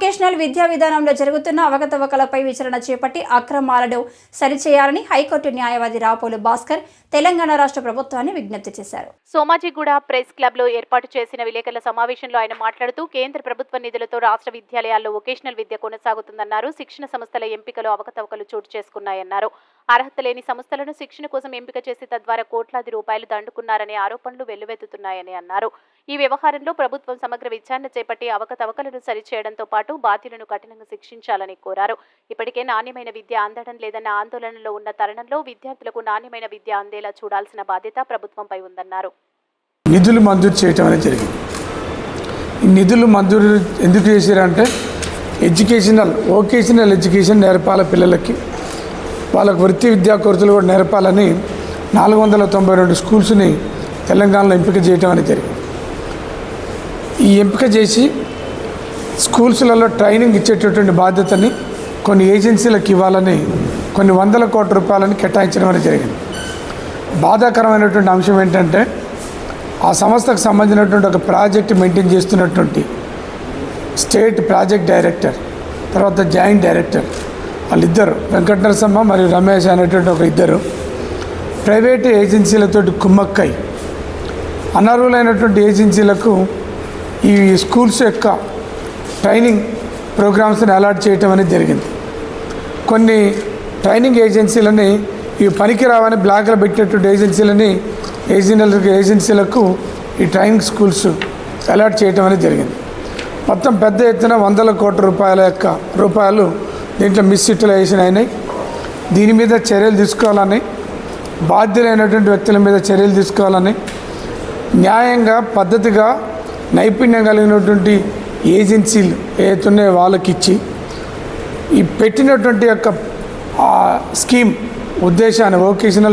Vocational విద్యా విధానంలో జరుగుతున్న అవకతవకలపై విచారణ చేపట్టి అక్రమాలను సరిచేయాలని హైకోర్టు న్యాయవాది రాపోలు భాస్కర్ తెలంగాణ రాష్ట్ర ప్రభుత్వాన్ని విజ్ఞప్తి చేశారు. సోమాజిగూడ ప్రెస్ క్లబ్ లో ఏర్పాటు చేసిన విలేకరుల సమావేశంలో ఆయన మాట్లాడుతూ కేంద్ర ప్రభుత్వ నిధులతో రాష్ట్ర విద్యాలయాల్లో వొకేషనల్ విద్య కొనసాగుతుందన్నారు. శిక్షణ సంస్థల ఎంపికలో అవకతవకలు చోటు చేసుకున్నాయన్నారు. అర్హత లేని సంస్థలను శిక్షణ కోసం ఎంపిక చేసి తద్వారా కోట్లాది రూపాయలు దండుకున్నారనే ఆరోపణలు వెల్లువెత్తుతున్నాయని అన్నారు. ఈ వ్యవహారంలో ప్రభుత్వం సమగ్ర విచారణ చేపట్టి అవకతవకలను సరిచేయడంతో పాటు బాధ్యులను కఠినంగా శిక్షించాలని కోరారు. ఇప్పటికే నాణ్యమైన విద్య అందడం లేదన్న ఆందోళనలో ఉన్న తరుణంలో విద్యార్థులకు నాణ్యమైన విద్య అందేలా చూడాల్సిన బాధ్యత ప్రభుత్వంపై ఉందన్నారు. నిధులు మంజూరు చేయటం అనేది జరిగింది. ఈ నిధులు మంజూరు ఎందుకు చేశారంటే వొకేషనల్ ఎడ్యుకేషన్ నేర్పాల పిల్లలకి, వాళ్ళకు వృత్తి విద్యా కోర్సులు కూడా నేర్పాలని 492 స్కూల్స్ని తెలంగాణలో ఎంపిక చేయటం అనేది జరిగింది. ఈ ఎంపిక చేసి స్కూల్స్లలో ట్రైనింగ్ ఇచ్చేటటువంటి బాధ్యతని కొన్ని ఏజెన్సీలకు ఇవ్వాలని కొన్ని వందల కోట్ల రూపాయలని కేటాయించడం అనేది జరిగింది. బాధాకరమైనటువంటి అంశం ఏంటంటే ఆ సంస్థకు సంబంధించినటువంటి ఒక ప్రాజెక్ట్ మెయింటైన్ చేస్తున్నటువంటి స్టేట్ ప్రాజెక్ట్ డైరెక్టర్, తర్వాత జాయింట్ డైరెక్టర్, వాళ్ళిద్దరు వెంకటనరసమ్మ మరియు రమేష్ అనేటువంటి ఒక ఇద్దరు ప్రైవేటు ఏజెన్సీలతో కుమ్మక్కై అనర్హులైనటువంటి ఏజెన్సీలకు ఈ స్కూల్స్ యొక్క ట్రైనింగ్ ప్రోగ్రామ్స్ని అలాట్ చేయటం అనేది జరిగింది. కొన్ని ట్రైనింగ్ ఏజెన్సీలని ఈ పనికిరావని బ్లాక్లో పెట్టినటువంటి ఏజెన్సీలకు ఈ ట్రైనింగ్ స్కూల్స్ అలాట్ చేయటం అనేది జరిగింది. మొత్తం పెద్ద ఎత్తున వందల కోట్ల రూపాయలు దీంట్లో మిస్యూటిలైజేషన్ అయినాయి. దీని మీద చర్యలు తీసుకోవాలని, బాధ్యులైనటువంటి వ్యక్తుల మీద చర్యలు తీసుకోవాలని, న్యాయంగా పద్ధతిగా నైపుణ్యం కలిగినటువంటి ఏజెన్సీలు ఏతున్నాయో వాళ్ళకి ఇచ్చి ఈ పెట్టినటువంటి యొక్క స్కీమ్ ఉద్దేశాన్ని వొకేషనల్